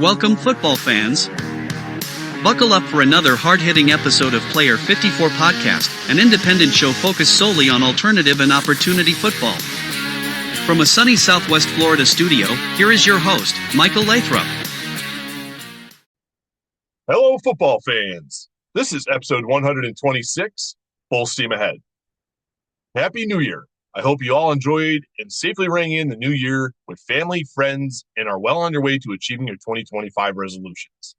Welcome, football fans. Buckle up for another hard-hitting episode of Player 54 Podcast, an independent show focused solely on alternative and opportunity football. From a sunny Southwest Florida studio, here is your host, Michael Lathrop. Hello, football fans. This is episode 126, Full Steam Ahead. Happy New Year. I hope you all enjoyed and safely rang in the new year with family, friends, and are well on your way to achieving your 2025 resolutions.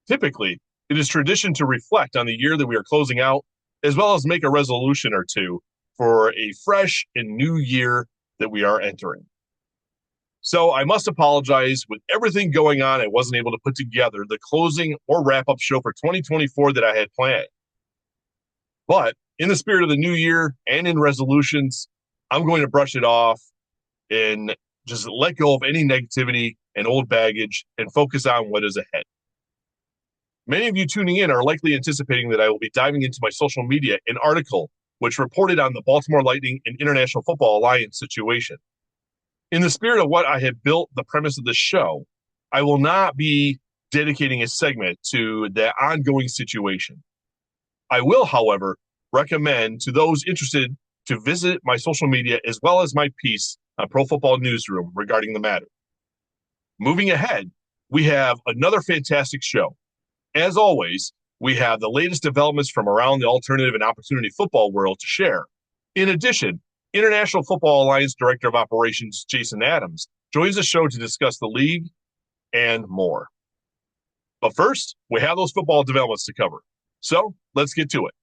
Typically, it is tradition to reflect on the year that we are closing out, as well as make a resolution or two for a fresh and new year that we are entering. So I must apologize. With everything going on, I wasn't able to put together the closing or wrap-up show for 2024 that I had planned. But in the spirit of the new year and in resolutions, I'm going to brush it off and just let go of any negativity and old baggage and focus on what is ahead. Many of you tuning in are likely anticipating that I will be diving into my social media an article which reported on the Baltimore Lightning and International Football Alliance situation. In the spirit of what I have built the premise of this show, I will not be dedicating a segment to the ongoing situation. I will, however, recommend to those interested to visit my social media as well as my piece on Pro Football Newsroom regarding the matter. Moving ahead, we have another fantastic show. As always, we have the latest developments from around the alternative and opportunity football world to share. In addition, International Football Alliance Director of Operations Jason Adams joins the show to discuss the league and more. But first, we have those football developments to cover. So let's get to it.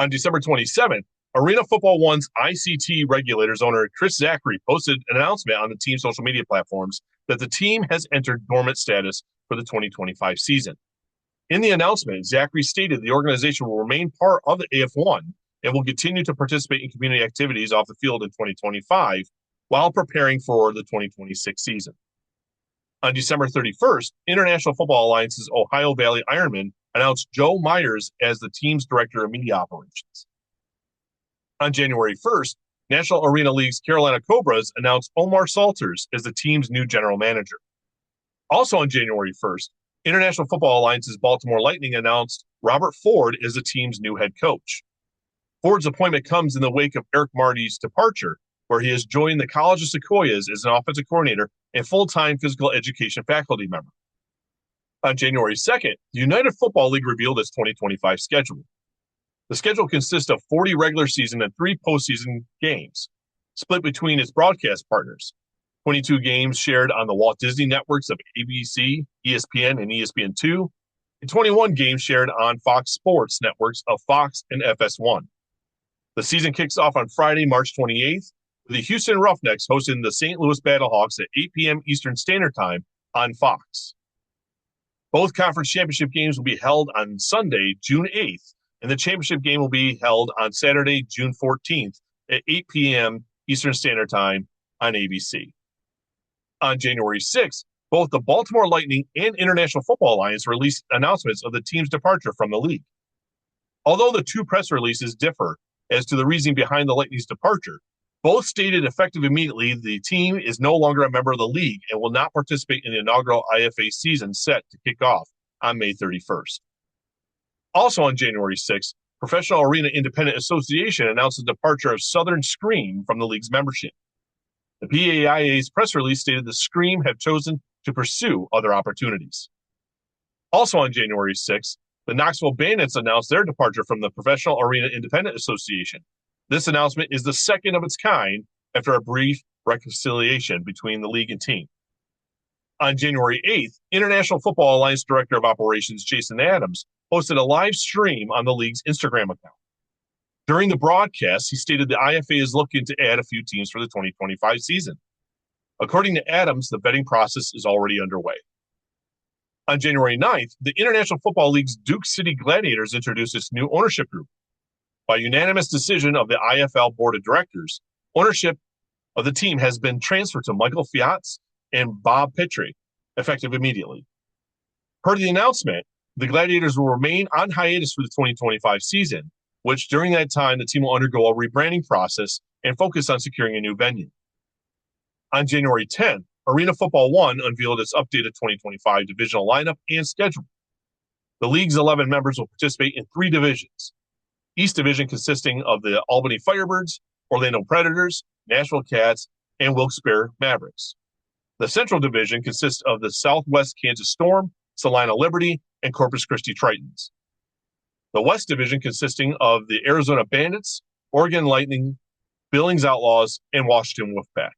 On December 27th, Arena Football One's ICT regulators owner Chris Zachary posted an announcement on the team's social media platforms that the team has entered dormant status for the 2025 season. In the announcement, Zachary stated the organization will remain part of the AF1 and will continue to participate in community activities off the field in 2025 while preparing for the 2026 season. On December 31st, International Football Alliance's Ohio Valley Ironman announced Joe Myers as the team's director of media operations. On January 1st, National Arena League's Carolina Cobras announced Omar Salters as the team's new general manager. Also on January 1st, International Football Alliance's Baltimore Lightning announced Robert Ford as the team's new head coach. Ford's appointment comes in the wake of Eric Marty's departure, where he has joined the College of Sequoias as an offensive coordinator and full-time physical education faculty member. On January 2nd, the United Football League revealed its 2025 schedule. The schedule consists of 40 regular season and 3 postseason games, split between its broadcast partners. 22 games shared on the Walt Disney networks of ABC, ESPN, and ESPN2, and 21 games shared on Fox Sports networks of Fox and FS1. The season kicks off on Friday, March 28th, with the Houston Roughnecks hosting the St. Louis Battlehawks at 8 p.m. Eastern Standard Time on Fox. Both conference championship games will be held on Sunday, June 8th, and the championship game will be held on Saturday, June 14th at 8 p.m. Eastern Standard Time on ABC. On January 6th, both the Baltimore Lightning and International Football Alliance released announcements of the team's departure from the league. Although the two press releases differ as to the reasoning behind the Lightning's departure, both stated effective immediately the team is no longer a member of the league and will not participate in the inaugural IFA season set to kick off on May 31st. Also on January 6th, Professional Arena Independent Association announced the departure of Southern Scream from the league's membership. The PAIA's press release stated the Scream have chosen to pursue other opportunities. Also on January 6th, the Knoxville Bandits announced their departure from the Professional Arena Independent Association. This announcement is the second of its kind after a brief reconciliation between the league and team. On January 8th, International Football Alliance Director of Operations Jason Adams posted a live stream on the league's Instagram account. During the broadcast, he stated the IFA is looking to add a few teams for the 2025 season. According to Adams, the vetting process is already underway. On January 9th, the International Football League's Duke City Gladiators introduced its new ownership group. By unanimous decision of the IFL Board of Directors, ownership of the team has been transferred to Michael Fiatz and Bob Petrie, effective immediately. Per the announcement, the Gladiators will remain on hiatus for the 2025 season, which during that time, the team will undergo a rebranding process and focus on securing a new venue. On January 10th, Arena Football 1 unveiled its updated 2025 divisional lineup and schedule. The league's 11 members will participate in 3 divisions. East Division consisting of the Albany Firebirds, Orlando Predators, Nashville Cats, and Wilkes-Barre Mavericks. The Central Division consists of the Southwest Kansas Storm, Salina Liberty, and Corpus Christi Tritons. The West Division consisting of the Arizona Bandits, Oregon Lightning, Billings Outlaws, and Washington Wolfpack.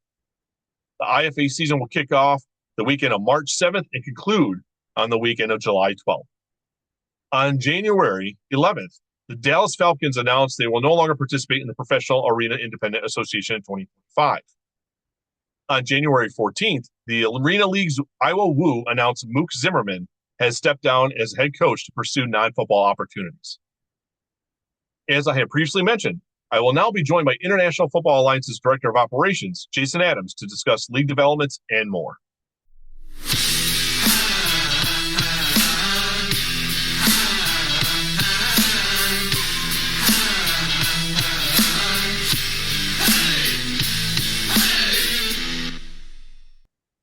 The IFA season will kick off the weekend of March 7th and conclude on the weekend of July 12th. On January 11th, the Dallas Falcons announced they will no longer participate in the Professional Arena Independent Association in 2025. On January 14th, the Arena League's Iowa Woo announced Mook Zimmerman has stepped down as head coach to pursue non-football opportunities. As I have previously mentioned, I will now be joined by International Football Alliance's Director of Operations, Jason Adams, to discuss league developments and more.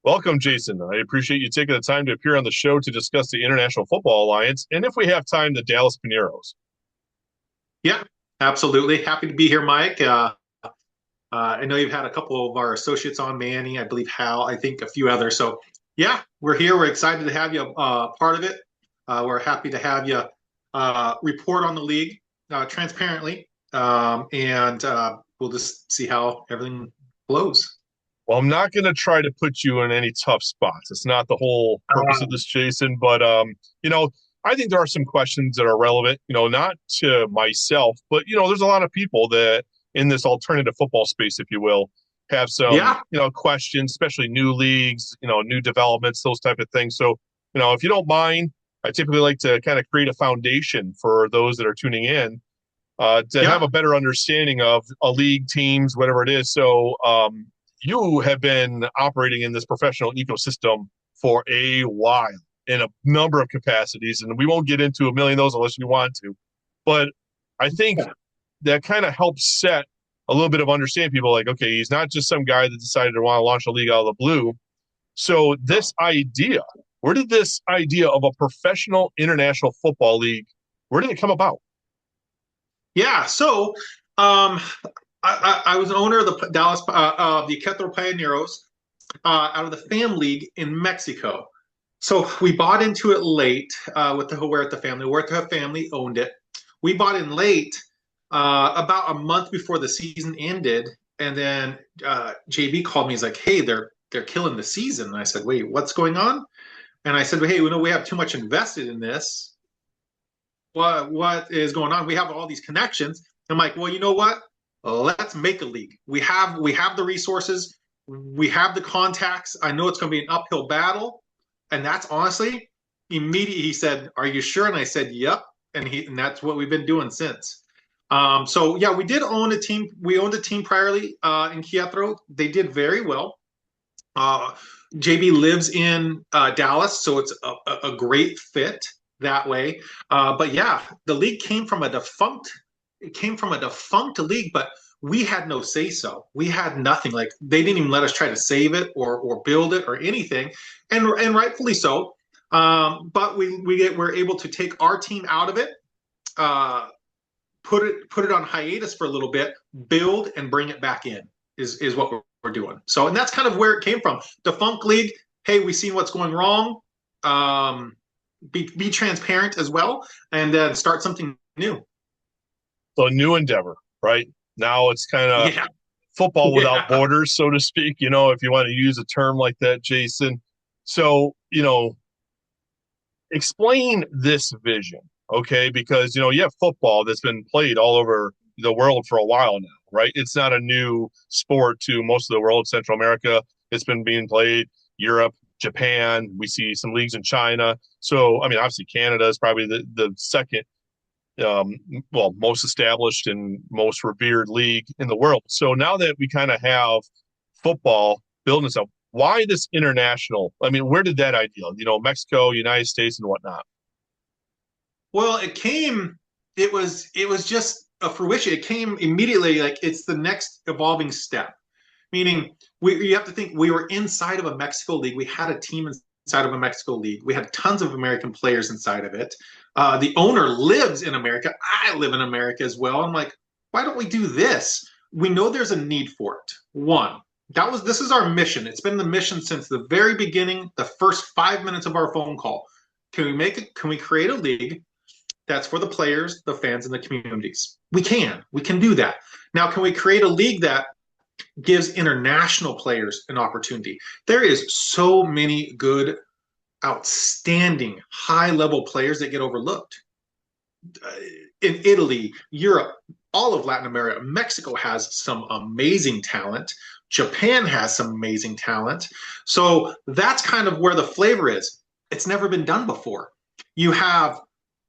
Welcome, Jason. I appreciate you taking the time to appear on the show to discuss the International Football Alliance, and if we have time, the Dallas Pineros. Yeah, absolutely. Happy to be here, Mike. I know you've had a couple of our associates on, Manny, I believe Hal, I think a few others. So, yeah, we're here. We're excited to have you part of it. We're happy to have you report on the league transparently, and we'll just see how everything flows. Well, I'm not going to try to put you in any tough spots. It's not the whole purpose of this, Jason. But, I think there are some questions that are relevant, not to myself, but, there's a lot of people that in this alternative football space, if you will, have some, questions, especially new leagues, new developments, those type of things. So, if you don't mind, I typically like to kind of create a foundation for those that are tuning in to have a better understanding of a league, teams, whatever it is. So, you have been operating in this professional ecosystem for a while in a number of capacities, and we won't get into a million of those unless you want to. But I think that kind of helps set a little bit of understanding. People like, okay, he's not just some guy that decided to want to launch a league out of the blue. So this idea, where did this idea of a professional international football league, where did it come about? Yeah, so I was an owner of the Dallas, the Querétaro Pioneros, out of the FAM League in Mexico. So we bought into it late with the Huerta family. Huerta family owned it. We bought in late, about a month before the season ended, and then JB called me. He's like, "Hey, they're killing the season." And I said, "Wait, what's going on?" And I said, "Hey, we have too much invested in this. What is going on? We have all these connections." I'm like, "Well, you know what? Let's make a league. We have the resources, we have the contacts. I know it's going to be an uphill battle." And that's honestly immediately. He said, "Are you sure?" And I said, "Yep." And that's what we've been doing since. So yeah, we did own a team. We owned a team priorly in Querétaro. They did very well. JB lives in Dallas, so it's a great fit that way. But yeah, the league came from a defunct. It came from a defunct league, but we had no say so. We had nothing. Like, they didn't even let us try to save it or build it or anything, and rightfully so. But we're able to take our team out of it, put it on hiatus for a little bit, build and bring it back in is what we're doing. So, and that's kind of where it came from. Defunct league. Hey, we seen what's going wrong. Be transparent as well, and then start something new. So a new endeavor, right? Now it's kind of football without borders, so to speak, if you want to use a term like that, Jason. So, explain this vision, okay? Because, you have football that's been played all over the world for a while now, right? It's not a new sport to most of the world. Central America, it's been being played. Europe, Japan, we see some leagues in China. So, obviously Canada is probably the second most established and most revered league in the world. So now that we kind of have football building itself, why this international? Where did that idea? Mexico, United States, and whatnot. Well, it was just a fruition. It came immediately, like it's the next evolving step. Meaning, you have to think we were inside of a Mexico league. We had a team inside of a Mexico league. We had tons of American players inside of it. The owner lives in America. I live in America as well. I'm like, why don't we do this? We know there's a need for it. One, this is our mission. It's been the mission since the very beginning, the first 5 minutes of our phone call. Can we create a league that's for the players, the fans, and the communities? We can do that. Now, can we create a league that gives international players an opportunity? There is so many good, outstanding, high-level players that get overlooked. In Italy, Europe, all of Latin America, Mexico has some amazing talent. Japan has some amazing talent. So that's kind of where the flavor is. It's never been done before. You have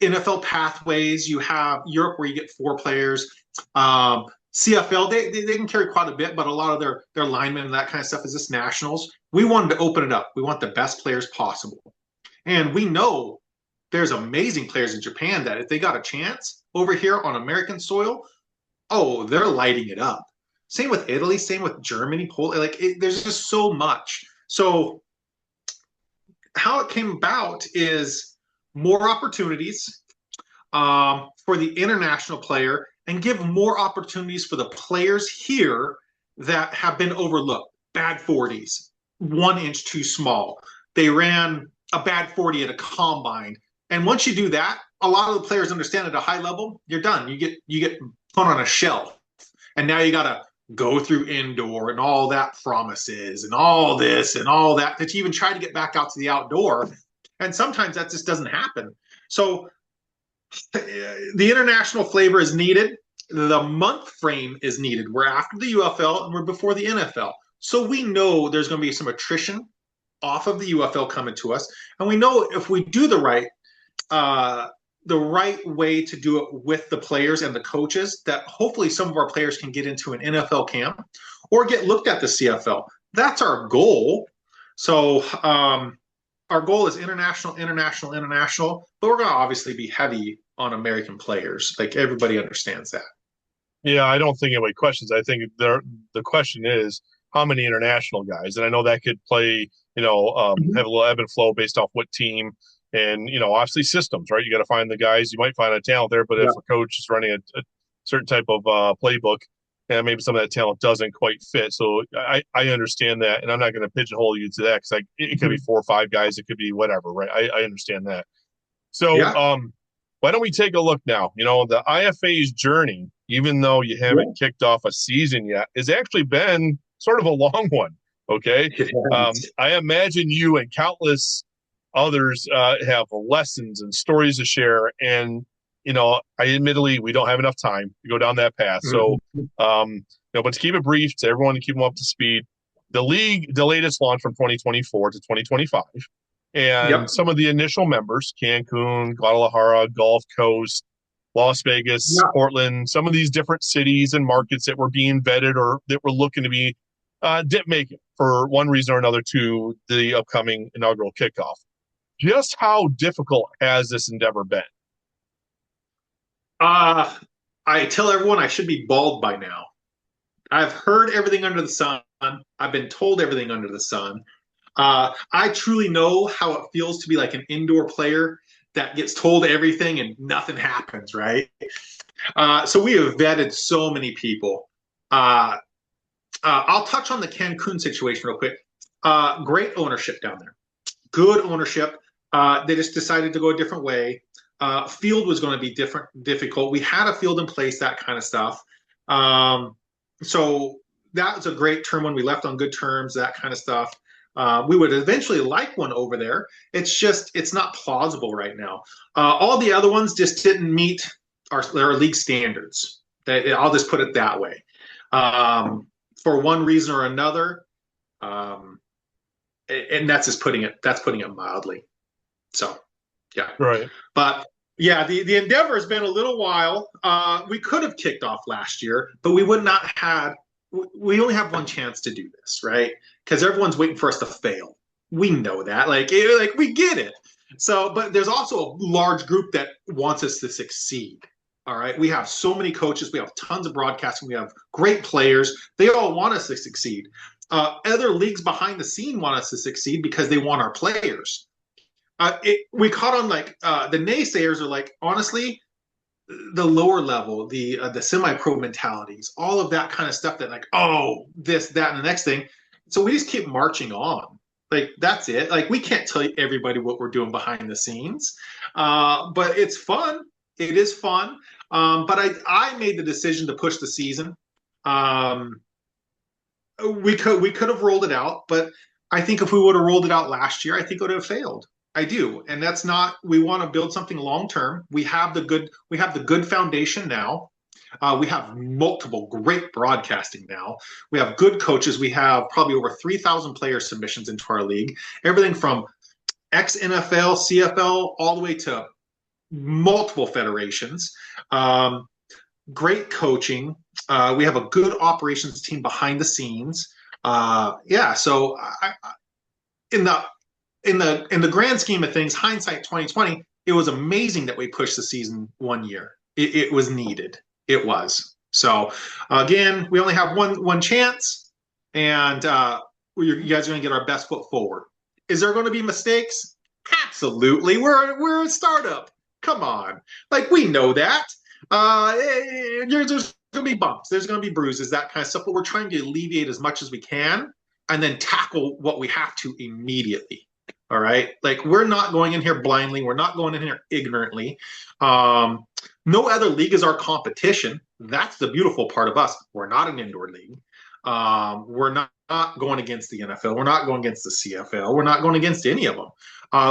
NFL pathways. You have Europe where you get 4 players. CFL, they can carry quite a bit, but a lot of their linemen and that kind of stuff is just nationals. We wanted to open it up. We want the best players possible. And we know there's amazing players in Japan that if they got a chance over here on American soil, oh, they're lighting it up. Same with Italy, same with Germany, Poland. There's just so much. So how it came about is more opportunities for the international player and give more opportunities for the players here that have been overlooked. Bad 40s, 1 inch too small. They ran a bad 40 at a combine. And once you do that, a lot of the players understand at a high level, you're done. You get put on a shelf. And now you got to go through indoor and all that promises and all this and all that you even try to get back out to the outdoor. And sometimes that just doesn't happen. So the international flavor is needed. The month frame is needed. We're after the UFL and we're before the NFL. So we know there's going to be some attrition off of the UFL coming to us. And we know if we do the right way to do it with the players and the coaches, that hopefully some of our players can get into an NFL camp or get looked at the CFL. That's our goal. So our goal is international, but we're going to obviously be heavy on American players. Like everybody understands that. Yeah, I don't think anybody questions. I think the question is how many international guys, and I know that could play, have a little ebb and flow based off what team, and obviously systems, right? You got to find the guys. You might find a talent there, but if a coach is running a certain type of playbook, and maybe some of that talent doesn't quite fit. So I understand that, and I'm not going to pigeonhole you to that because it could be 4 or 5 guys. It could be whatever, right? I understand that. So why don't we take a look now? The IFA's journey, even though you haven't kicked off a season yet, has actually been sort of a long one. Okay. I imagine you and countless others have lessons and stories to share. And, admittedly, we don't have enough time to go down that path. So, but to keep it brief, to everyone to keep them up to speed, the league delayed its launch from 2024 to 2025. And some of the initial members, Cancun, Guadalajara, Gulf Coast, Las Vegas, Portland, some of these different cities and markets that were being vetted or that were looking to be didn't make it for one reason or another to the upcoming inaugural kickoff. Just how difficult has this endeavor been? I tell everyone I should be bald by now. I've heard everything under the sun. I've been told everything under the sun. I truly know how it feels to be like an indoor player that gets told everything and nothing happens, right? So we have vetted so many people. I'll touch on the Cancun situation real quick. Great ownership down there. Good ownership. They just decided to go a different way. Field was going to be difficult. We had a field in place, that kind of stuff. So that was a great term when we left on good terms, that kind of stuff. We would eventually like one over there. It's not plausible right now. All the other ones just didn't meet our league standards. I'll just put it that way. For one reason or another, and that's putting it mildly. So, yeah. Right. But yeah, the endeavor has been a little while. We could have kicked off last year, but we would not have. We only have one chance to do this, right? Because everyone's waiting for us to fail. We know that, like we get it. So, but there's also a large group that wants us to succeed. All right. We have so many coaches. We have tons of broadcasting. We have great players. They all want us to succeed. Other leagues behind the scene want us to succeed because they want our players. We caught on like the naysayers are like, honestly, the lower level, the semi-pro mentalities, all of that kind of stuff that like, oh, this, that, and the next thing. So we just keep marching on. Like, that's it. Like, we can't tell everybody what we're doing behind the scenes. But it's fun. It is fun. But I made the decision to push the season. We could have rolled it out, but I think if we would have rolled it out last year, I think it would have failed. I do, and that's not. We want to build something long term. We have the good foundation now. We have multiple great broadcasting now. We have good coaches. We have probably over 3,000 player submissions into our league. Everything from ex-NFL, CFL, all the way to multiple federations. Great coaching. We have a good operations team behind the scenes. So in the grand scheme of things, hindsight 2020, it was amazing that we pushed the season 1 year. It was needed. It was. So again, we only have one chance, and you guys are going to get our best foot forward. Is there going to be mistakes? Absolutely. We're a startup. Come on, like we know that. There's going to be bumps. There's going to be bruises, that kind of stuff. But we're trying to alleviate as much as we can, and then tackle what we have to immediately. All right. Like, we're not going in here blindly. We're not going in here ignorantly. No other league is our competition. That's the beautiful part of us. We're not an indoor league. We're not going against the NFL. We're not going against the CFL. We're not going against any of them.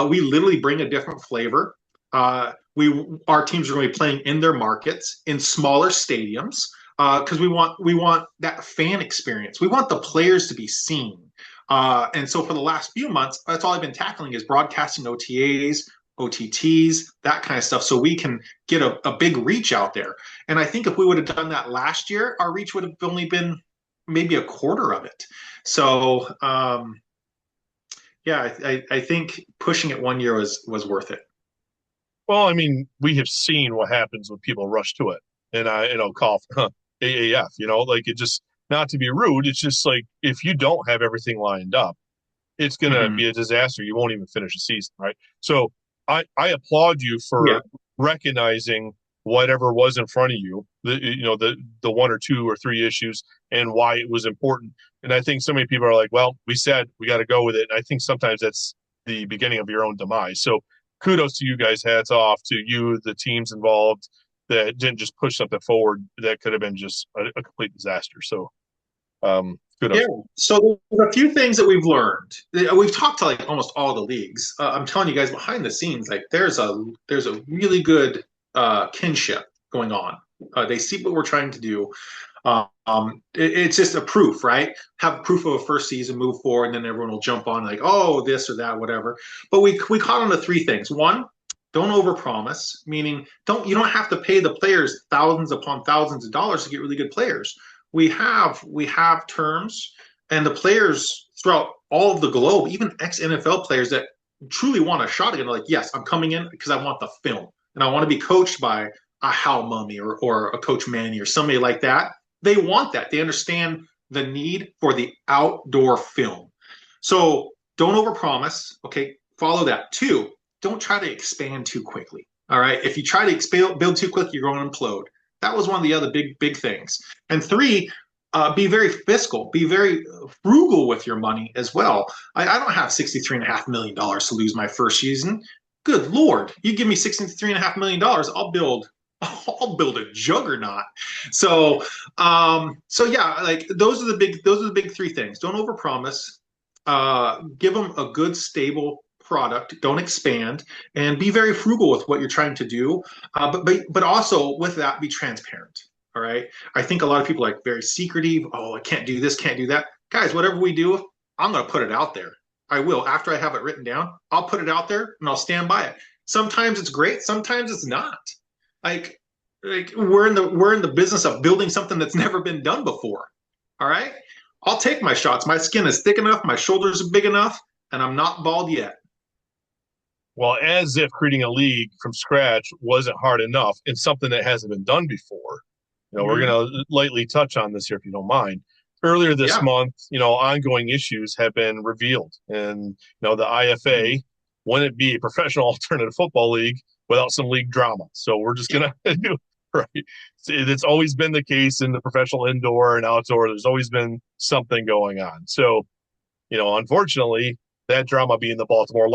We literally bring a different flavor. Our teams are going to be playing in their markets in smaller stadiums because we want that fan experience. We want the players to be seen. And so for the last few months, that's all I've been tackling is broadcasting OTAs, OTTs, that kind of stuff, so we can get a big reach out there. And I think if we would have done that last year, our reach would have only been maybe a quarter of it. So, I think pushing it 1 year was worth it. Well, I mean, we have seen what happens when people rush to it, and call AAF. Like, it just, not to be rude, it's just like, if you don't have everything lined up, it's going to be a disaster. You won't even finish the season, right? So I applaud you for recognizing whatever was in front of you, the 1 or 2 or 3 issues, and why it was important. And I think so many people are like, well, we said we got to go with it. And I think sometimes that's the beginning of your own demise. So kudos to you guys. Hats off to you, the teams involved that didn't just push something forward that could have been just a complete disaster. So kudos. Yeah. So there's a few things that we've learned. We've talked to like almost all the leagues. I'm telling you guys, behind the scenes, like there's a really good kinship going on. They see what we're trying to do. It's just a proof, right? Have proof of a first season, move forward, and then everyone will jump on like, oh, this or that, whatever. But we caught on to 3 things. One, don't overpromise, meaning you don't have to pay the players thousands upon thousands of dollars to get really good players. We have terms, and the players throughout all of the globe, even ex-NFL players that truly want a shot again, are like, yes, I'm coming in because I want the film, and I want to be coached by a Hal Mummy or a Coach Manny or somebody like that. They want that. They understand the need for the outdoor film. So don't overpromise. Okay, follow that. 2, don't try to expand too quickly. All right, if you try to build too quickly, you're going to implode. That was one of the other big things. And 3, be very fiscal, be very frugal with your money as well. I don't have $63.5 million to lose my first season. Good Lord, you give me $63.5 million, I'll build a juggernaut. So like those are the big 3 things. Don't overpromise. Give them a good, stable product. Don't expand, and be very frugal with what you're trying to do. But also with that, be transparent. All right. I think a lot of people are like very secretive. Oh, I can't do this, can't do that. Guys, whatever we do, I'm going to put it out there. I will. After I have it written down, I'll put it out there and I'll stand by it. Sometimes it's great. Sometimes it's not. Like we're in the business of building something that's never been done before. All right. I'll take my shots. My skin is thick enough. My shoulders are big enough, and I'm not bald yet. Well, as if creating a league from scratch wasn't hard enough and something that hasn't been done before. We're Mhm. going to lightly touch on this here if you don't mind. Earlier this Yeah. month, ongoing issues have been revealed, and the Mhm. IFA wouldn't be a professional alternative football league without some league drama. So we're just Yeah. gonna do right. It's always been the case in the professional indoor and outdoor. There's always been something going on. So unfortunately, that drama being the Baltimore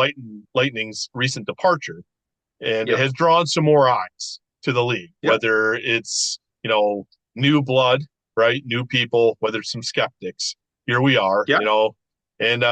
Lightning's recent departure, and it Yep. has drawn some more eyes to the league, Yep. whether it's, new blood, right? New people, whether it's some skeptics. Here we are, Yep. and,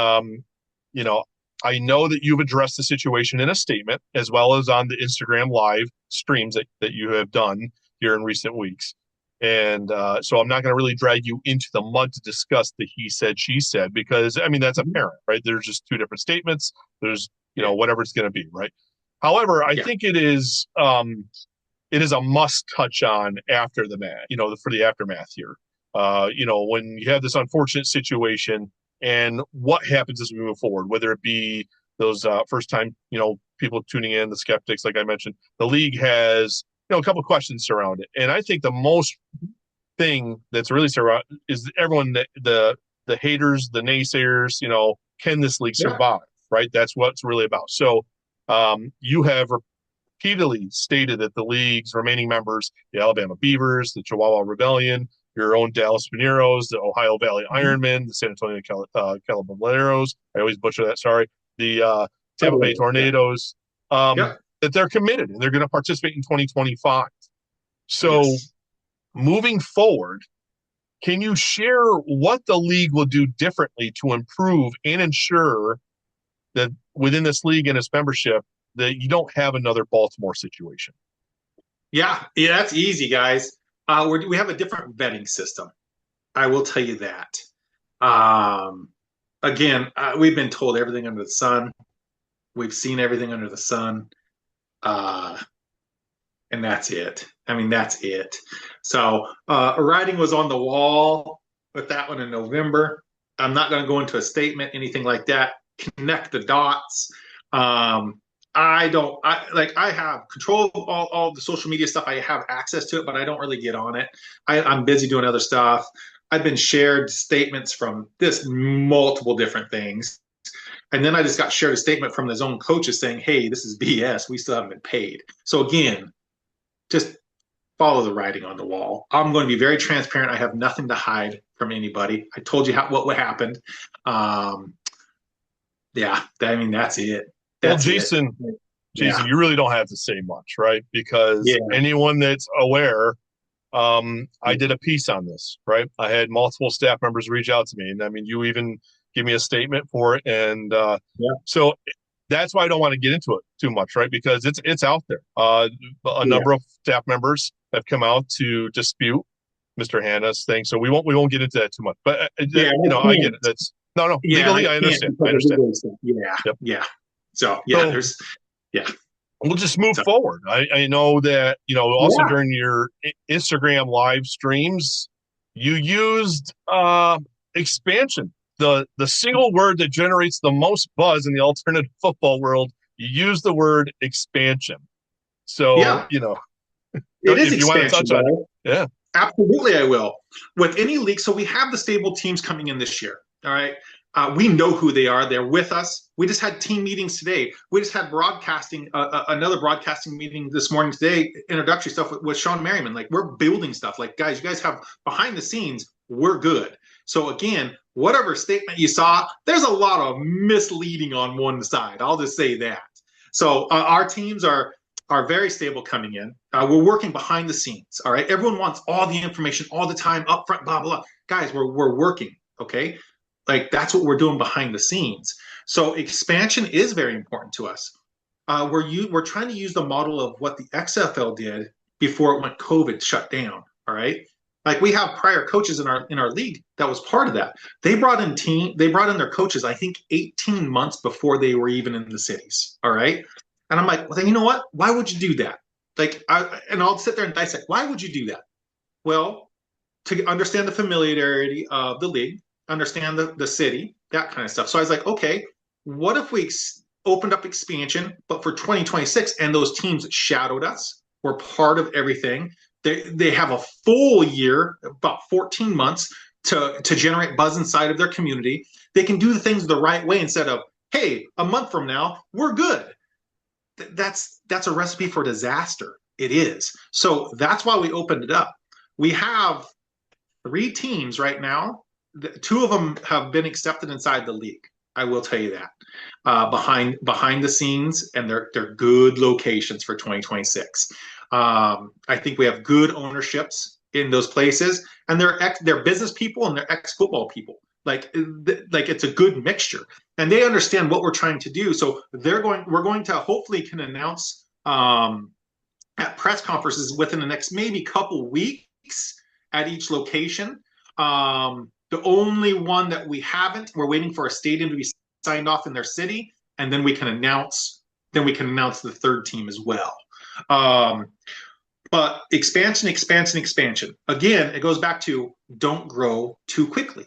you know, I know that you've addressed the situation in a statement as well as on the Instagram live streams that you have done here in recent weeks. And so I'm not going to really drag you into the mud to discuss the he said, she said, because I mean, that's Mhm. apparent, right? There's just two different statements. There's, Yeah. whatever it's going to be, right? However, I Yeah. think it is a must touch on after the match, for the aftermath here. When you have this unfortunate situation and what happens as we move forward, whether it be those first time, people tuning in, the skeptics, like I mentioned, the league has, a couple of questions around it. And I think the most thing that's really surround is everyone, the haters, the naysayers, can this league Yeah. survive? Right. That's what it's really about. So you have repeatedly stated that the league's remaining members, the Alabama Beavers, the Chihuahua Rebellion, your own Dallas Pineros, the Ohio Valley Mhm. Ironmen, the San Antonio Calaboleros, I always butcher that, sorry, the Tampa Bay Totally. Yeah. Tornadoes, Yep. that they're committed and they're going to participate in 2025. So Yes. moving forward, can you share what the league will do differently to improve and ensure that within this league and its membership that you don't have another Baltimore situation? Yeah. Yeah. That's easy, guys. We have a different vetting system. I will tell you that. Um, Again, we've been told everything under the sun. We've seen everything under the sun. Uh, and that's it. I mean, that's it. So, writing was on the wall with that one in November. I'm not going to go into a statement, anything like that. Connect the dots. Um, I have control of all the social media stuff. I have access to it, but I don't really get on it. I'm busy doing other stuff. I've been shared statements from this multiple different things. And then I just got shared a statement from his own coaches saying, hey, this is BS. We still haven't been paid. So again, just follow the writing on the wall. I'm going to be very transparent. I have nothing to hide from anybody. I told you what happened. Um, yeah, I mean that's it. Well, That's it. Jason, Yeah, you really don't have to say much, right? Because yeah, anyone that's aware, I did a piece on this, right? I had multiple staff members reach out to me, and I mean, you even give me a statement for it, and yeah, so that's why I don't want to get into it too much, right? Because it's out there. A yeah, number of staff members have come out to dispute Mr. Hanna's thing, so we won't get into that too much. But yeah. I get it. That's no, Yeah, and I legally, I can't understand. because I of understand. legal stuff. Yeah, Yep. yeah. So yeah, So yeah. we'll just move So forward. I know that, also yeah, during your Instagram live streams, you used expansion, the single word that generates the most buzz in the alternative football world. You use the word expansion. So, yeah. It is if you want to expansion, touch on it, bro. yeah. Absolutely, I will. With any league, so we have the stable teams coming in this year. All right. We know who they are. They're with us. We just had team meetings today. We just had another broadcasting meeting this morning today, introductory stuff with Sean Merriman. Like, we're building stuff. Like, guys, you guys have behind the scenes, we're good. So, again, whatever statement you saw, there's a lot of misleading on one side. I'll just say that. So, our teams are very stable coming in. We're working behind the scenes. All right. Everyone wants all the information all the time, upfront, blah, blah, blah. Guys, we're working. Okay. Like that's what we're doing behind the scenes. So expansion is very important to us. We're trying to use the model of what the XFL did before it went COVID shut down. All right. Like we have prior coaches in our league that was part of that. They brought in their coaches, I think 18 months before they were even in the cities. All right. And I'm like, well, then you know what? Why would you do that? And I'll sit there and dissect. Why would you do that? Well, to understand the familiarity of the league, understand the city, that kind of stuff. So I was like, okay, what if we opened up expansion, but for 2026, and those teams shadowed us, were part of everything. They have a full year, about 14 months, to generate buzz inside of their community. They can do the things the right way instead of, hey, a month from now, we're good. That's a recipe for disaster. It is. So that's why we opened it up. We have 3 teams right now. 2 of them have been accepted inside the league. I will tell you that. Behind the scenes, and they're good locations for 2026. I think we have good ownerships in those places, and they're business people and they're ex-football people. Like it's a good mixture, and they understand what we're trying to do. So we're going to hopefully can announce at press conferences within the next maybe couple weeks at each location. The only one that we haven't, we're waiting for a stadium to be signed off in their city, and then we can announce the 3rd team as well. But expansion. Again, it goes back to don't grow too quickly.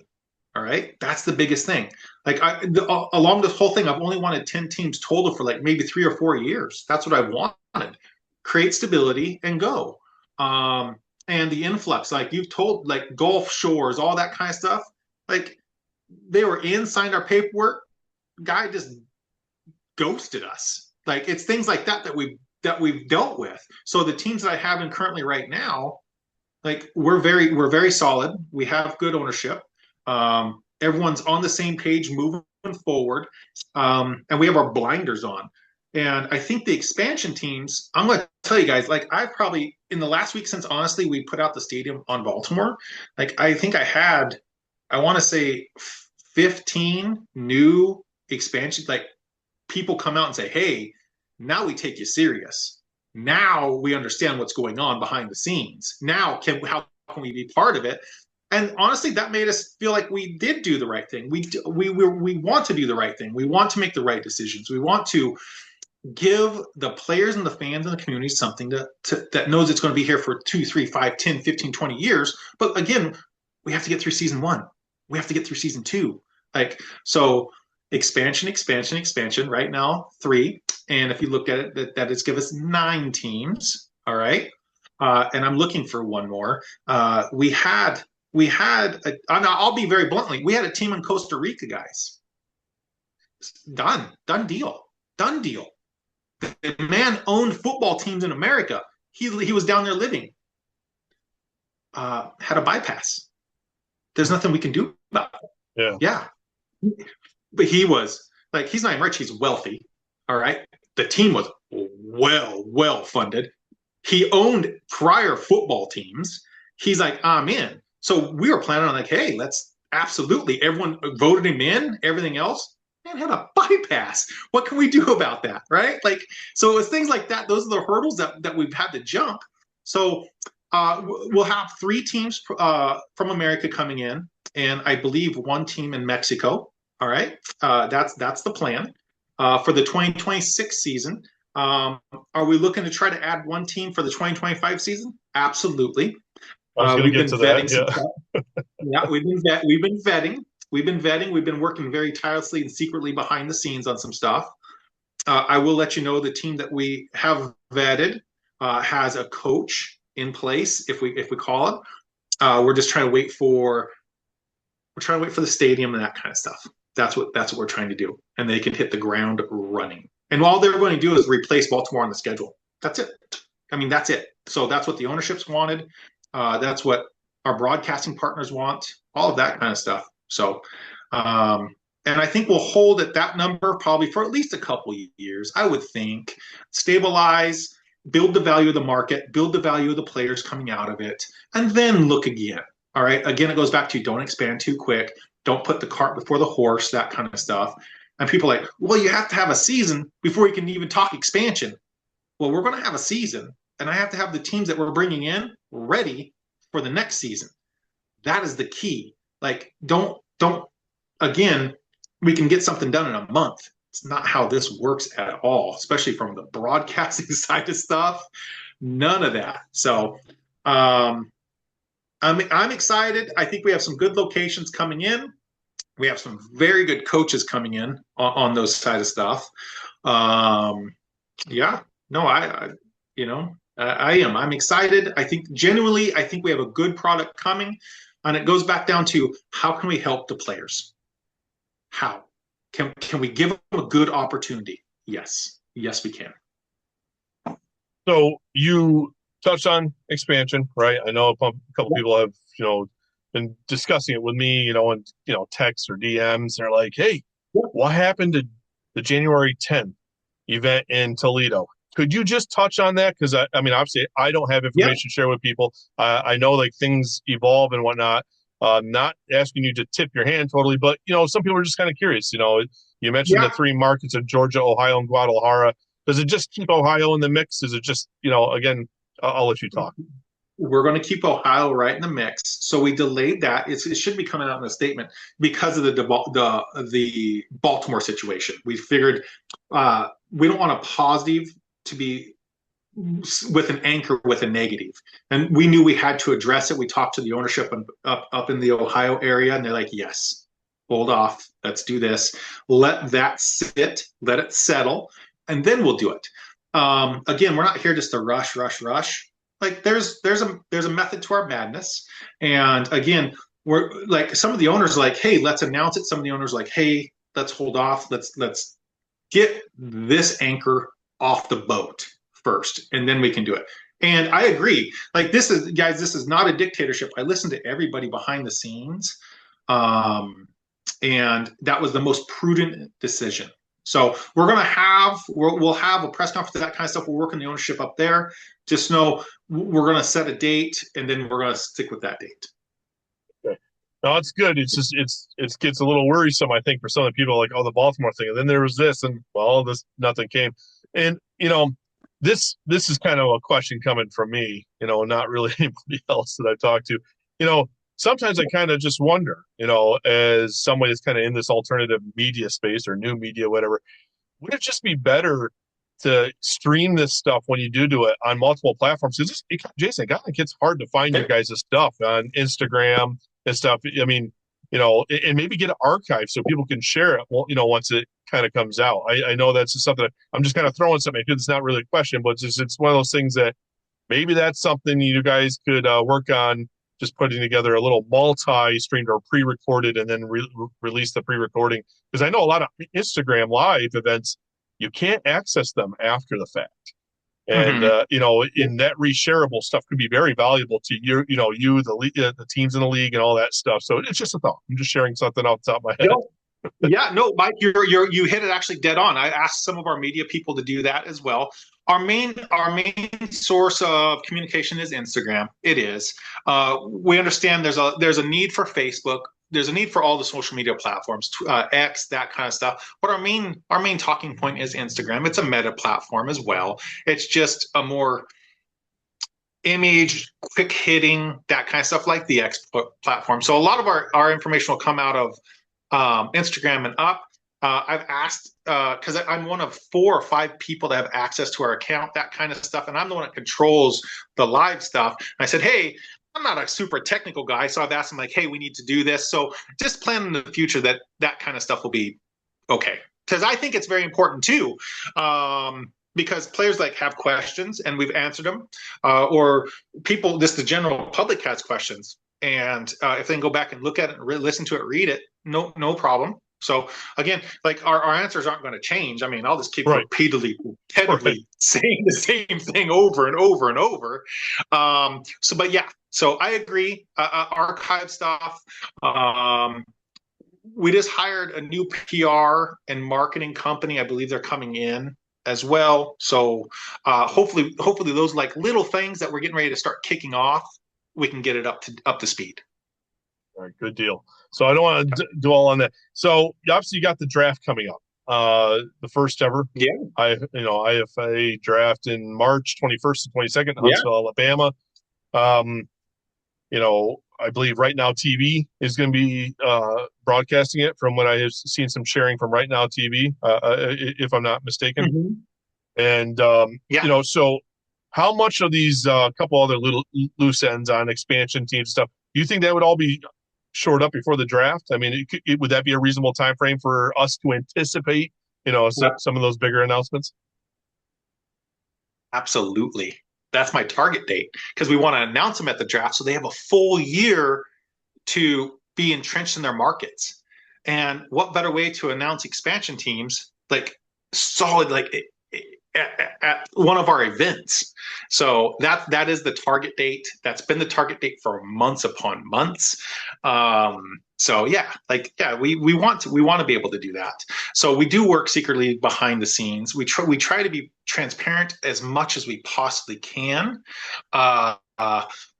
All right, that's the biggest thing. Like along this whole thing, I've only wanted 10 teams total for like maybe 3 or 4 years. That's what I wanted. Create stability and go. And the influx, like you've told, like Gulf Shores, all that kind of stuff. Like they were signed our paperwork. Guy just ghosted us. Like it's things like that we've dealt with. So the teams that I have in currently right now, like we're very solid. We have good ownership. Everyone's on the same page, moving forward, and we have our blinders on. And I think the expansion teams, I'm going to tell you guys, like I've probably in the last week since honestly we put out the stadium on Baltimore, like I think I want to say 15 new expansions. Like people come out and say, hey, now we take you serious. Now we understand what's going on behind the scenes. Now how can we be part of it? And honestly, that made us feel like we did do the right thing. We want to do the right thing. We want to make the right decisions. We want to give the players and the fans and the community something that knows it's going to be here for 2, 3, 5, 10, 15, 20 years. But again, we have to get through season 1. We have to get through season 2. Like, so expansion right now, 3. And if you look at it, that is give us 9 teams. All right. And I'm looking for one more. I'll be very bluntly, we had a team in Costa Rica, guys. Done deal. The man owned football teams in America. He was down there living. Had a bypass. There's nothing we can do about it. Yeah. But he was like, he's not even rich. He's wealthy. All right. The team was well funded. He owned prior football teams. He's like, I'm in. So we were planning on like, hey, let's absolutely. Everyone voted him in. Everything else. Man had a bypass. What can we do about that, right? Like, so it was things like that. Those are the hurdles that we've had to jump. So we'll have 3 teams from America coming in, and I believe 1 team in Mexico. All right, that's the plan for the 2026 season. Are we looking to try to add 1 team for the 2025 season? Absolutely. We've been vetting. We've been vetting. We've been working very tirelessly and secretly behind the scenes on some stuff. I will let you know the team that we have vetted has a coach in place. If we call it, we're just trying to wait for the stadium and that kind of stuff. That's what we're trying to do, and they can hit the ground running. And all they're going to do is replace Baltimore on the schedule. That's it. I mean, that's it. So that's what the ownerships wanted. That's what our broadcasting partners want. All of that kind of stuff. So, and I think we'll hold at that number probably for at least a couple years, I would think. Stabilize, build the value of the market, build the value of the players coming out of it, and then look again. All right. Again, it goes back to don't expand too quick. Don't put the cart before the horse, that kind of stuff. And people are like, well, you have to have a season before you can even talk expansion. Well, we're going to have a season, and I have to have the teams that we're bringing in ready for the next season. That is the key. Like, don't, again, we can get something done in a month. It's not how this works at all, especially from the broadcasting side of stuff. None of that. So I'm excited. I think we have some good locations coming in. We have some very good coaches coming in on those side of stuff. Yeah, no, I am. I'm excited. I think genuinely, I think we have a good product coming, and it goes back down to how can we help the players? How can we give them a good opportunity? Yes, yes, we can. So you touched on expansion, right? I know a couple people have, been discussing it with me, and texts or DMs. They're like, "Hey, what happened to the January 10th event in Toledo?" Could you just touch on that? Because I mean, obviously, I don't have information to share with people. I know like things evolve and whatnot. Not asking you to tip your hand totally, but some people are just kind of curious. You mentioned the three markets of Georgia, Ohio, and Guadalajara. Does it just keep Ohio in the mix? Is it just, again, I'll let you talk. We're going to keep Ohio right in the mix. So we delayed that. It should be coming out in the statement because of the Baltimore situation. We figured we don't want a positive to be with an anchor with a negative. And we knew we had to address it. We talked to the ownership up in the Ohio area, and they're like, yes, hold off. Let's do this. Let that sit. Let it settle. And then we'll do it. Again, we're not here just to rush. Like there's a method to our madness. And again, we're like some of the owners are like, hey, let's announce it. Some of the owners are like, hey, let's hold off. Let's get this anchor off the boat first, and then we can do it. And I agree. Like this is not a dictatorship. I listen to everybody behind the scenes. And that was the most prudent decision. So we'll have a press conference, that kind of stuff. We're working the ownership up there. Just know we're going to set a date, and then we're going to stick with that date. Okay. No, it's good. It's just it gets a little worrisome, I think, for some of the people like, oh, the Baltimore thing, and then there was this, and well, nothing came. And this is kind of a question coming from me, not really anybody else that I talked to. Sometimes I kind of just wonder, as somebody that's kind of in this alternative media space or new media, whatever, would it just be better to stream this stuff when you do it on multiple platforms? Jason, it gets hard to find your guys' stuff on Instagram and stuff. I mean, and maybe get it archived so people can share it, once it kind of comes out. I know that's just something I'm just kind of throwing something because it's not really a question, but it's one of those things that maybe that's something you guys could work on. Just putting together a little multi-streamed or pre-recorded and then release the pre-recording. Because I know a lot of Instagram live events, you can't access them after the fact. And, in that reshareable stuff could be very valuable to the teams in the league and all that stuff. So it's just a thought. I'm just sharing something off the top of my head. No, Mike, you hit it actually dead on. I asked some of our media people to do that as well. Our main source of communication is Instagram. It is. We understand there's a need for Facebook. There's a need for all the social media platforms, X, that kind of stuff. But our main talking point is Instagram. It's a meta platform as well. It's just a more image, quick hitting, that kind of stuff like the X platform. So a lot of our information will come out of Instagram and up. I've asked because I'm one of 4 or 5 people that have access to our account, that kind of stuff, and I'm the one that controls the live stuff. And I said, hey, I'm not a super technical guy, so I've asked them like, hey, we need to do this. So just plan in the future that kind of stuff will be okay, because I think it's very important too. Because players have questions and we've answered them, or people, just the general public has questions, and if they can go back and look at it, and listen to it, read it, no problem. So again, our answers aren't going to change. I mean, I'll just keep repeatedly saying the same thing over and over and over. So I agree. Archive stuff. We just hired a new PR and marketing company. I believe they're coming in as well. So hopefully those little things that we're getting ready to start kicking off, we can get it up to speed. All right, good deal. So I don't want to dwell on that. So obviously you got the draft coming up, the first ever. Yeah. IFA draft in March 21st and 22nd, Huntsville, Alabama. I believe Right Now TV is going to be broadcasting it, from what I have seen some sharing from Right Now TV, if I'm not mistaken. Mm-hmm. And, so how much of these couple other little loose ends on expansion team stuff, do you think that would all be shored up before the draft? I mean, would that be a reasonable time frame for us to anticipate, some of those bigger announcements? Absolutely. That's my target date because we want to announce them at the draft so they have a full year to be entrenched in their markets. And what better way to announce expansion teams like solid, like at one of our events? So that is the target date. That's been the target date for months upon months. So we want to be able to do that. So we do work secretly behind the scenes. We try to be transparent as much as we possibly can, but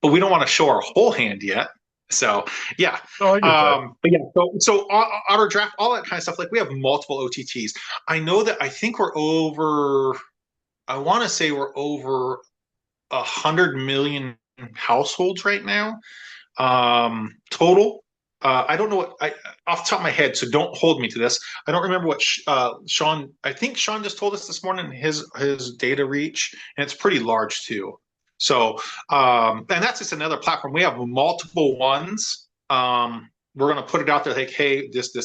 we don't want to show our whole hand yet. So yeah, Oh, I get that. but yeah, so auto draft, all that kind of stuff. Like we have multiple OTTs. I know that I think we're over. I want to say we're over 100 million households right now, total. I don't know what off the top of my head, so don't hold me to this. I don't remember what Sean. I think Sean just told us this morning his data reach, and it's pretty large too. So, and that's just another platform. We have multiple ones. We're going to put it out there like, hey, this,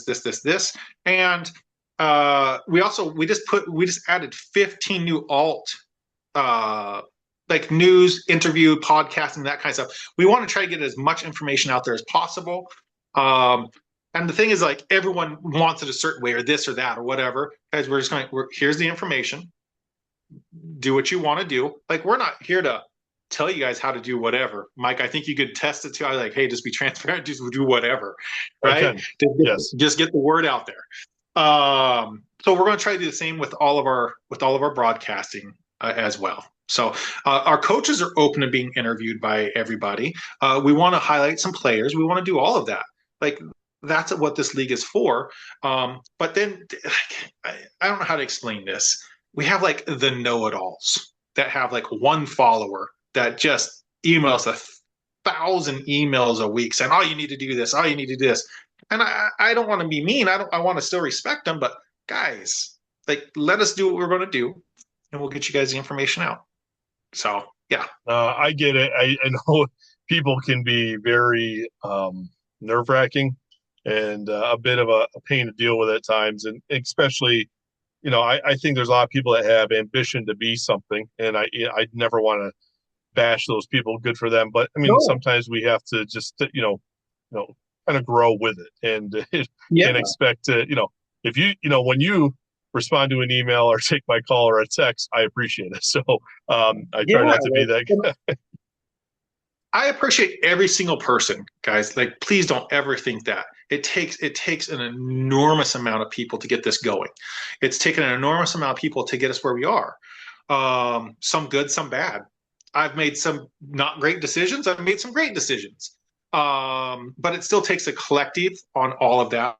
and we just added 15 new alt like news, interview, podcasting, that kind of stuff. We want to try to get as much information out there as possible. And the thing is, like, everyone wants it a certain way or this or that or whatever. As we're just going, here's the information. Do what you want to do. Like, we're not here to tell you guys how to do whatever. Mike, I think you could test it too. I was like, hey, just be transparent, just do whatever, right? Yes. Just get the word out there. So we're going to try to do the same with all of our broadcasting as well. So our coaches are open to being interviewed by everybody. We want to highlight some players. We want to do all of that. Like, that's what this league is for. But then I don't know how to explain this. We have like the know-it-alls that have like one follower that just emails 1,000 emails a week saying, oh, you need to do this. Oh, you need to do this. And I don't want to be mean. I want to still respect them. But guys, like, let us do what we're going to do, and we'll get you guys the information out. So, yeah. I get it. I know people can be very nerve-wracking and a bit of a pain to deal with at times. And especially, I think there's a lot of people that have ambition to be something. And I never want to bash those people. Good for them. But, I mean, sometimes we have to just, kind of grow with it and and expect to, if when you respond to an email or take my call or a text, I appreciate it. So I try not to be that guy. I appreciate every single person, guys. Like, please don't ever think that. It takes an enormous amount of people to get this going. It's taken an enormous amount of people to get us where we are. Some good, some bad. I've made some not great decisions. I've made some great decisions. But it still takes a collective on all of that.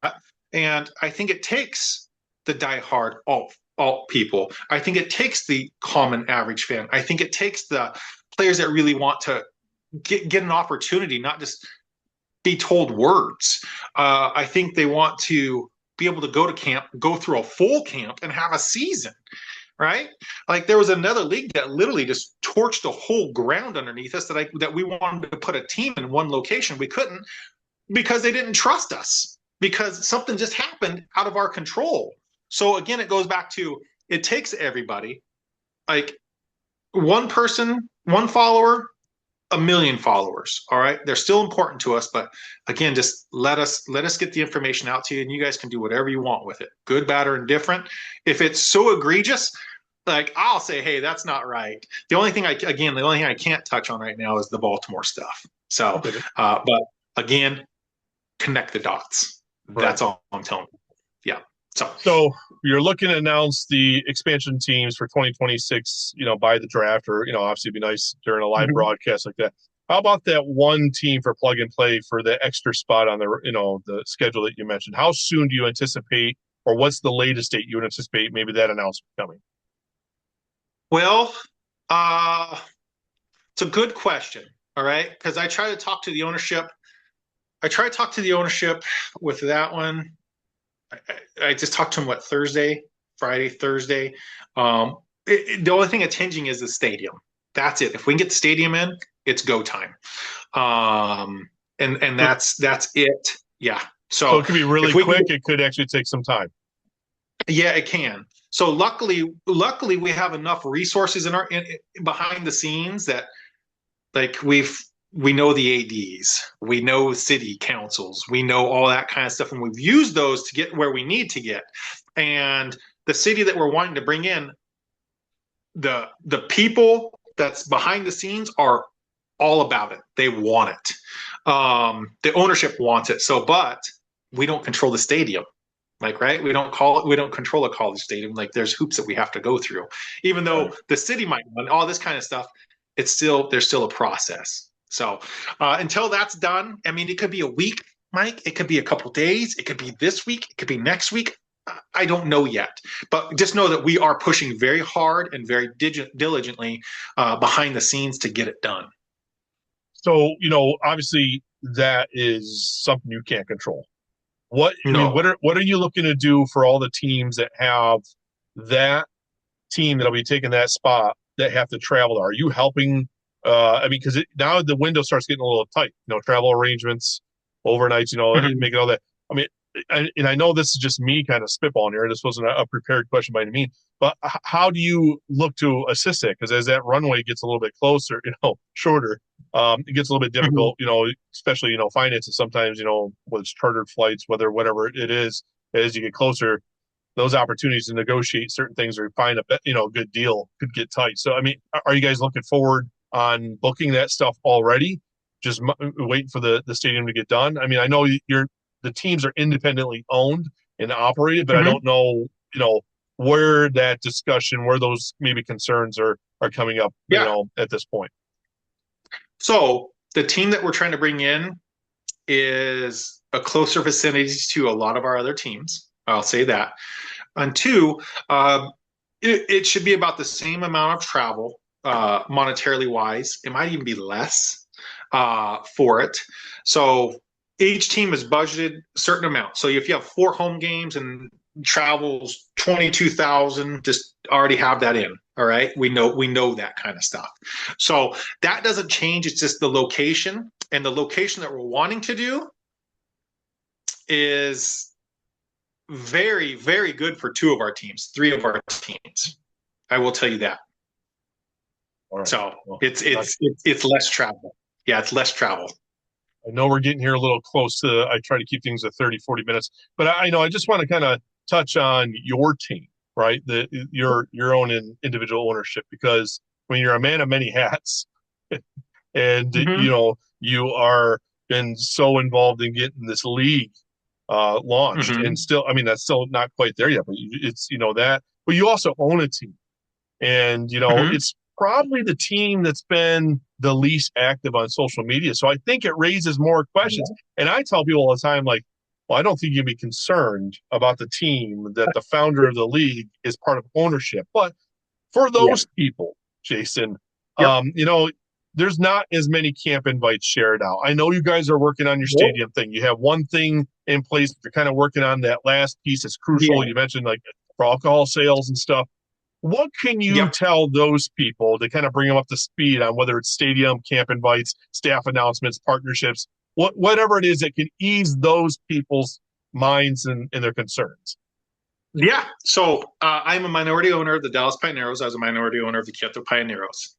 And I think it takes the diehard alt people. I think it takes the common average fan. I think it takes the players that really want to get an opportunity, not just be told words. I think they want to be able to go to camp, go through a full camp, and have a season. Right? Like, there was another league that literally just torched the whole ground underneath us that we wanted to put a team in one location. We couldn't because they didn't trust us, because something just happened out of our control. So again, it goes back to, it takes everybody, like one person, one follower, 1,000,000 followers. All right. They're still important to us, but again, just let us get the information out to you, and you guys can do whatever you want with it. Good, bad, or indifferent. If it's so egregious, like, I'll say, hey, that's not right. The only thing I can't touch on right now is the Baltimore stuff. So, but again, connect the dots. Right. That's all I'm telling you. Yeah. So you're looking to announce the expansion teams for 2026, by the draft, or, obviously it'd be nice during a live broadcast like that. How about that one team for plug and play for the extra spot on the schedule that you mentioned? How soon do you anticipate, or what's the latest date you would anticipate maybe that announcement coming? Well, it's a good question. All right. Because I try to talk to the ownership. With that one. I just talked to him, Friday, Thursday. The only thing that's hinging is the stadium. That's it. If we can get the stadium in, it's go time. and So, that's it. Yeah. so So it could be really if we can, quick. It could actually take some time. yeah, it can. So luckily we have enough resources behind the scenes that like we know the ADs, we know city councils, we know all that kind of stuff, and we've used those to get where we need to get. And the city that we're wanting to bring in, the people that's behind the scenes are all about it. They want it. The ownership wants it. So, but we don't control the stadium. Like, right? We don't control a college stadium. Like, there's hoops that we have to go through. Even though the city might want all this kind of stuff, there's still a process. So, until that's done, I mean, it could be a week, Mike. It could be a couple days. It could be this week. It could be next week. I don't know yet, but just know that we are pushing very hard and very diligently behind the scenes to get it done. So, obviously that is something you can't control. No. What are you looking to do for all the teams that have that team that'll be taking that spot that have to travel? Are you helping? I mean, because now the window starts getting a little tight. Travel arrangements, overnights. Mhm. Making all that. I mean, and I know this is just me kind of spitballing here. This wasn't a prepared question by any means. But how do you look to assist it? Because as that runway gets a little bit closer, shorter, it gets a little bit difficult. Especially finances sometimes. Whether it's chartered flights, whatever it is, as you get closer, those opportunities to negotiate certain things or find a good deal could get tight. So, I mean, are you guys looking forward on booking that stuff already? Just waiting for the stadium to get done. I mean, I know the teams are independently owned and operated, but I Mhm. don't know, where that discussion, where those maybe concerns are coming up, Yeah. at this point. So the team that we're trying to bring in is a closer vicinity to a lot of our other teams. I'll say that. And two, it should be about the same amount of travel, monetarily wise. It might even be less for it. So each team is budgeted a certain amount. So if you have 4 home games and travels 22,000, just already have that in. All right, we know that kind of stuff. So that doesn't change. It's just the location, and the location that we're wanting to do is very, very good for 2 of our teams, 3 of our teams. I will tell you that. All right. So Well, it's less travel. Yeah, it's less travel. I know we're getting here a little close to, I try to keep things at 30, 40 minutes, but I know I just want to kind of touch on your team, right? Your own individual ownership, because when you're a man of many hats and, Mm-hmm. you are been so involved in getting this league launched Mm-hmm. and still, I mean, that's still not quite there yet, but it's, that, but you also own a team. And, Mm-hmm. it's probably the team that's been the least active on social media. So I think it raises more questions. And I tell people all the time, like, well, I don't think you'd be concerned about the team that the founder of the league is part of ownership. But for Yeah. those people, Jason, Yep. there's not as many camp invites shared out. I know you guys are working on your Nope. stadium thing. You have one thing in place, but you're kind of working on that last piece. It's crucial. Yeah. You mentioned like for alcohol sales and stuff. What can you Yep. tell those people to kind of bring them up to speed on whether it's stadium, camp invites, staff announcements, partnerships, whatever it is that can ease those people's minds and their concerns? Yeah. So I'm a minority owner of the Dallas Pioneers. I was a minority owner of the Kyoto Pioneers.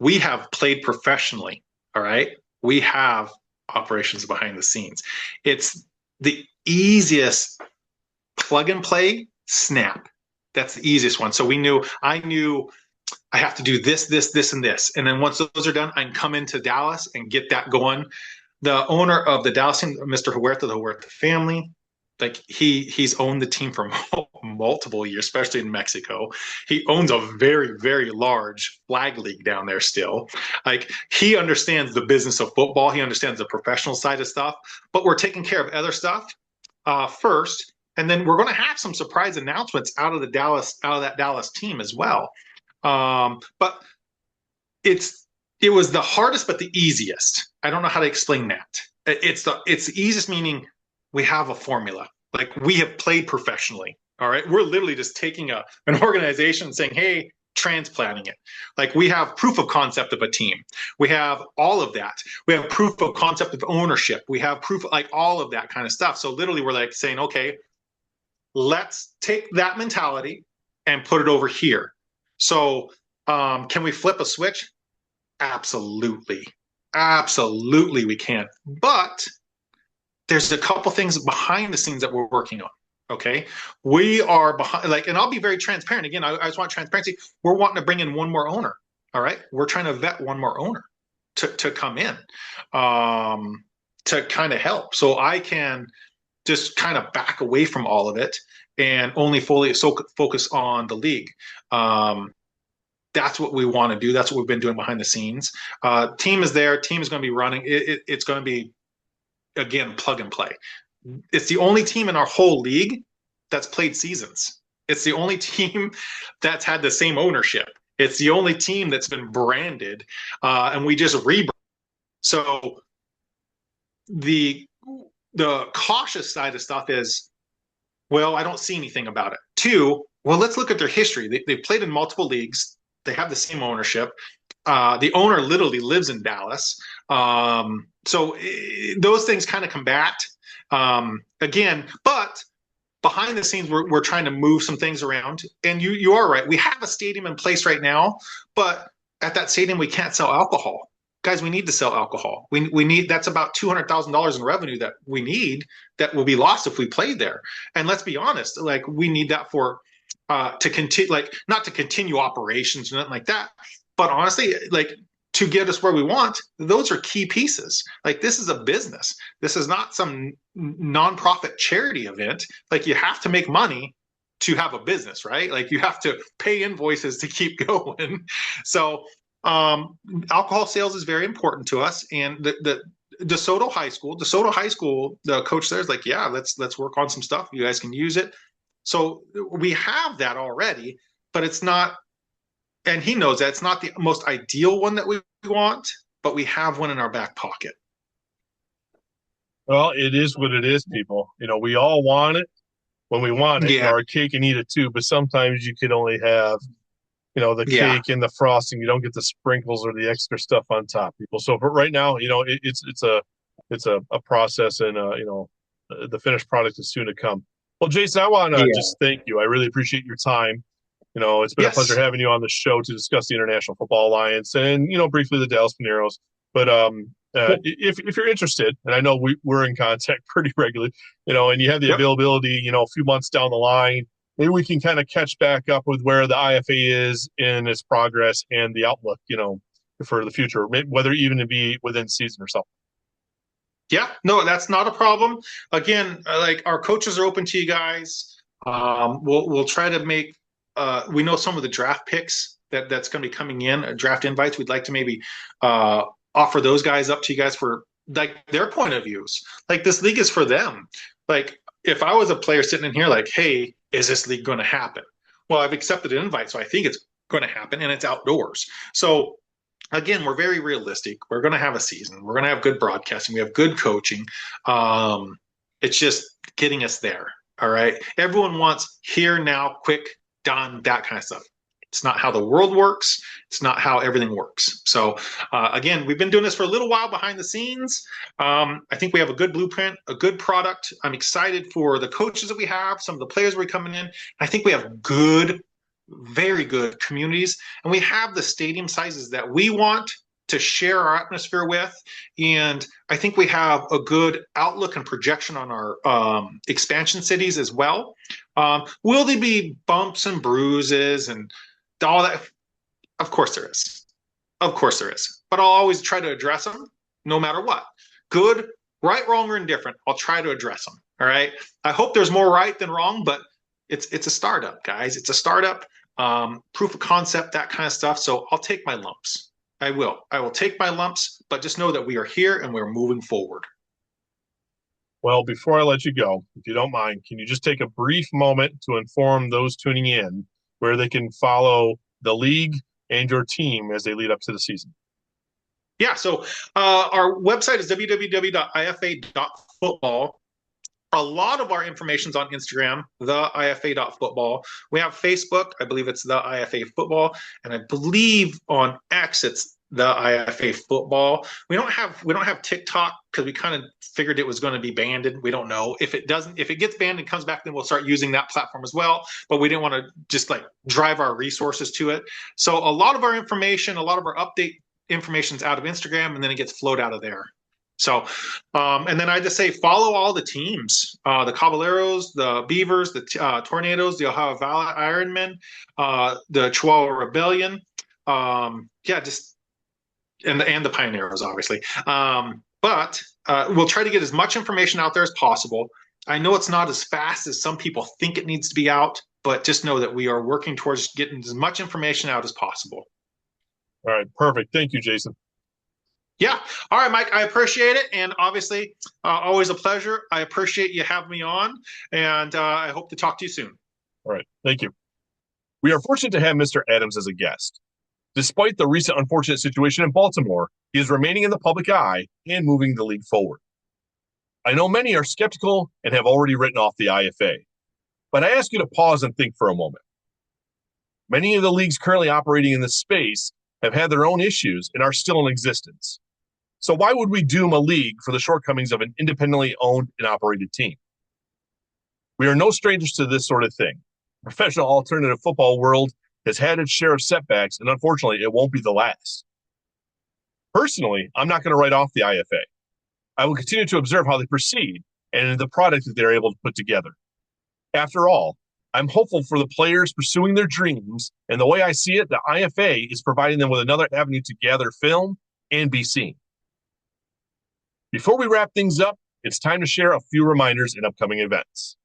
We have played professionally. All right. We have operations behind the scenes. It's the easiest plug and play snap. That's the easiest one. So I knew I have to do this, this, this, and this. And then once those are done, I can come into Dallas and get that going. The owner of the Dallas team, Mr. Huerta, the Huerta family, like he's owned the team for multiple years, especially in Mexico. He owns a very, very large flag league down there still. Like he understands the business of football. He understands the professional side of stuff, but we're taking care of other stuff first. And then we're going to have some surprise announcements out of that Dallas team as well. But it was the hardest, but the easiest. I don't know how to explain that. It's the easiest, meaning we have a formula. Like we have played professionally. All right. We're literally just taking an organization and saying, hey, transplanting it. Like we have proof of concept of a team. We have all of that. We have proof of concept of ownership. We have proof, like all of that kind of stuff. So literally we're like saying, okay, let's take that mentality and put it over here. So can we flip a switch? Absolutely. Absolutely we can. But there's a couple things behind the scenes that we're working on. Okay. We are behind, like, and I'll be very transparent. Again, I just want transparency. We're wanting to bring in one more owner. All right. We're trying to vet one more owner to come in to kind of help. So I can just kind of back away from all of it and only fully focus on the league. That's what we want to do. That's what we've been doing behind the scenes. Team is there. Team is going to be running. It's going to be, again, plug and play. It's the only team in our whole league that's played seasons. It's the only team that's had the same ownership. It's the only team that's been branded, and we just rebrand. So the cautious side of stuff is, well, I don't see anything about it. Two, well, let's look at their history. They've played in multiple leagues. They have the same ownership. The owner literally lives in Dallas. So those things kind of combat. Again, but behind the scenes, we're trying to move some things around. And you are right. We have a stadium in place right now, but at that stadium, we can't sell alcohol. Guys, we need to sell alcohol. We need, that's about $200,000 in revenue that we need that will be lost if we played there. And let's be honest, like we need that for to continue, like not to continue operations or nothing like that, but honestly, like to get us where we want, those are key pieces. Like this is a business. This is not some nonprofit charity event. Like you have to make money to have a business, right? Like you have to pay invoices to keep going. So alcohol sales is very important to us. And the DeSoto High School, the coach there is like, yeah, let's work on some stuff. You guys can use it. So we have that already, but it's not, and he knows that it's not the most ideal one that we want, but we have one in our back pocket. Well, it is what it is, people. You know, we all want it when we want it, Yeah. or our cake and eat it too. But sometimes you can only have, you know, the Yeah. cake and the frosting. You don't get the sprinkles or the extra stuff on top, people. So for right now, you know, it's a process, and you know, the finished product is soon to come. Well, Jason, I want to just thank you. I really appreciate your time. You know, it's been a pleasure having you on the show to discuss the International Football Alliance and, you know, briefly the Dallas Paneros. But if you're interested, and I know we're in contact pretty regularly, you know, and you have the availability, you know, a few months down the line, maybe we can kind of catch back up with where the IFA is in its progress and the outlook, you know, for the future, whether even to be within season or something. Yeah, no, that's not a problem. Again, like our coaches are open to you guys. We'll try to make. We know some of the draft picks that's going to be coming in, draft invites. We'd like to maybe offer those guys up to you guys for like their point of views. Like this league is for them. Like if I was a player sitting in here, like, hey, is this league going to happen? Well, I've accepted an invite, so I think it's going to happen, and it's outdoors. So again, we're very realistic. We're going to have a season. We're going to have good broadcasting. We have good coaching. It's just getting us there. All right. Everyone wants here, now, quick, done, that kind of stuff. It's not how the world works. It's not how everything works. So again, we've been doing this for a little while behind the scenes. I think we have a good blueprint, a good product. I'm excited for the coaches that we have, some of the players we're coming in. I think we have good, very good communities, and we have the stadium sizes that we want to share our atmosphere with. And I think we have a good outlook and projection on our expansion cities as well. Will there be bumps and bruises and all that? Of course there is. Of course there is. But I'll always try to address them no matter what. Good, right, wrong, or indifferent. I'll try to address them. All right. I hope there's more right than wrong, but it's a startup, guys. It's a startup, proof of concept, that kind of stuff. So I'll take my lumps. I will take my lumps, but just know that we are here and we're moving forward. Well, before I let you go, if you don't mind, can you just take a brief moment to inform those tuning in where they can follow the league and your team as they lead up to the season? Yeah, so our website is www.ifa.football. a lot of our information's on Instagram, the IFA.football. We have Facebook, I believe it's the IFA football, and I believe on X it's the IFA football. We don't have TikTok because we kind of figured it was going to be banned. We don't know if it gets banned and comes back, then we'll start using that platform as well. But we didn't want to just like drive our resources to it. So a lot of our information, a lot of our update information's out of Instagram, and then it gets flowed out of there. So, and then I just say follow all the teams, the Caballeros, the Beavers, the Tornadoes, the Ohio Valley Ironmen, the Chihuahua Rebellion. Just and the Pioneers, obviously. But we'll try to get as much information out there as possible. I know it's not as fast as some people think it needs to be out, but just know that we are working towards getting as much information out as possible. All right, perfect. Thank you, Jason. Yeah. All right, Mike, I appreciate it. And obviously, always a pleasure. I appreciate you having me on, and I hope to talk to you soon. All right. Thank you. We are fortunate to have Mr. Adams as a guest. Despite the recent unfortunate situation in Baltimore, he is remaining in the public eye and moving the league forward. I know many are skeptical and have already written off the IFA, but I ask you to pause and think for a moment. Many of the leagues currently operating in this space have had their own issues and are still in existence. So why would we doom a league for the shortcomings of an independently owned and operated team? We are no strangers to this sort of thing. The professional alternative football world has had its share of setbacks, and unfortunately, it won't be the last. Personally, I'm not going to write off the IFA. I will continue to observe how they proceed and the product that they're able to put together. After all, I'm hopeful for the players pursuing their dreams, and the way I see it, the IFA is providing them with another avenue to gather film and be seen. Before we wrap things up, it's time to share a few reminders and upcoming events.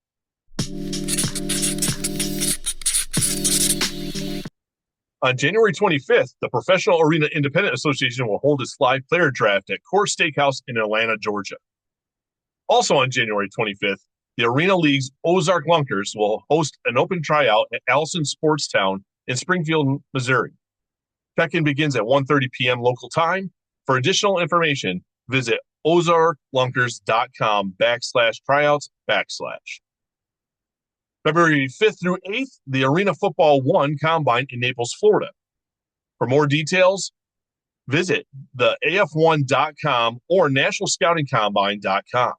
On January 25th, the Professional Arena Independent Association will hold its live player draft at Core Steakhouse in Atlanta, Georgia. Also on January 25th, the Arena League's Ozark Lunkers will host an open tryout at Allison Sportstown in Springfield, Missouri. Check-in begins at 1:30 p.m. local time. For additional information, visit ozarklunkers.com/tryouts/. February 5th through 8th, the Arena Football 1 Combine in Naples, Florida. For more details, visit the AF1.com or nationalscoutingcombine.com.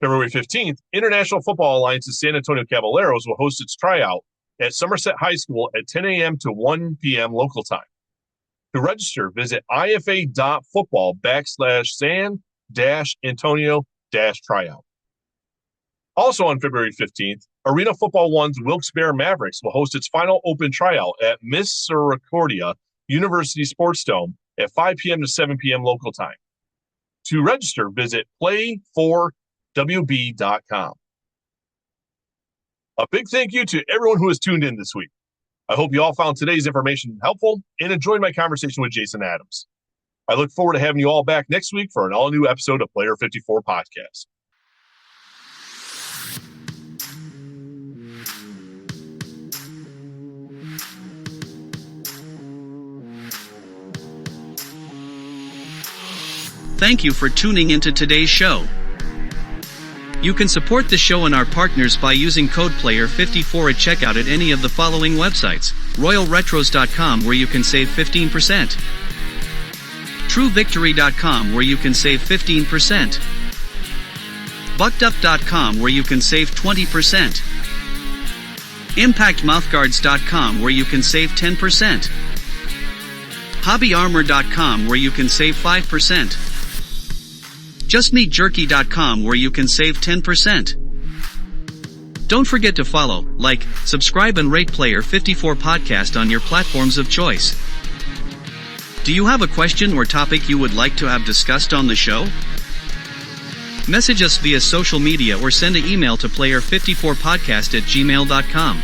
February 15th, International Football Alliance's San Antonio Caballeros will host its tryout at Somerset High School at 10 a.m. to 1 p.m. local time. To register, visit ifa.football/San-Antonio-tryout. Also on February 15th, Arena Football 1's Wilkes-Barre Mavericks will host its final open tryout at Misericordia University Sports Dome at 5 p.m. to 7 p.m. local time. To register, visit play4wb.com. A big thank you to everyone who has tuned in this week. I hope you all found today's information helpful and enjoyed my conversation with Jason Adams. I look forward to having you all back next week for an all-new episode of Player 54 Podcast. Thank you for tuning into today's show. You can support the show and our partners by using code PLAYER54 at checkout at any of the following websites: RoyalRetros.com, where you can save 15%, TrueVictory.com, where you can save 15%, BuckedUp.com, where you can save 20%, ImpactMouthguards.com, where you can save 10%, HobbyArmor.com, where you can save 5%, JustMeatJerky.com, where you can save 10%. Don't forget to follow, like, subscribe and rate Player 54 Podcast on your platforms of choice. Do you have a question or topic you would like to have discussed on the show? Message us via social media or send an email to player54podcast@gmail.com.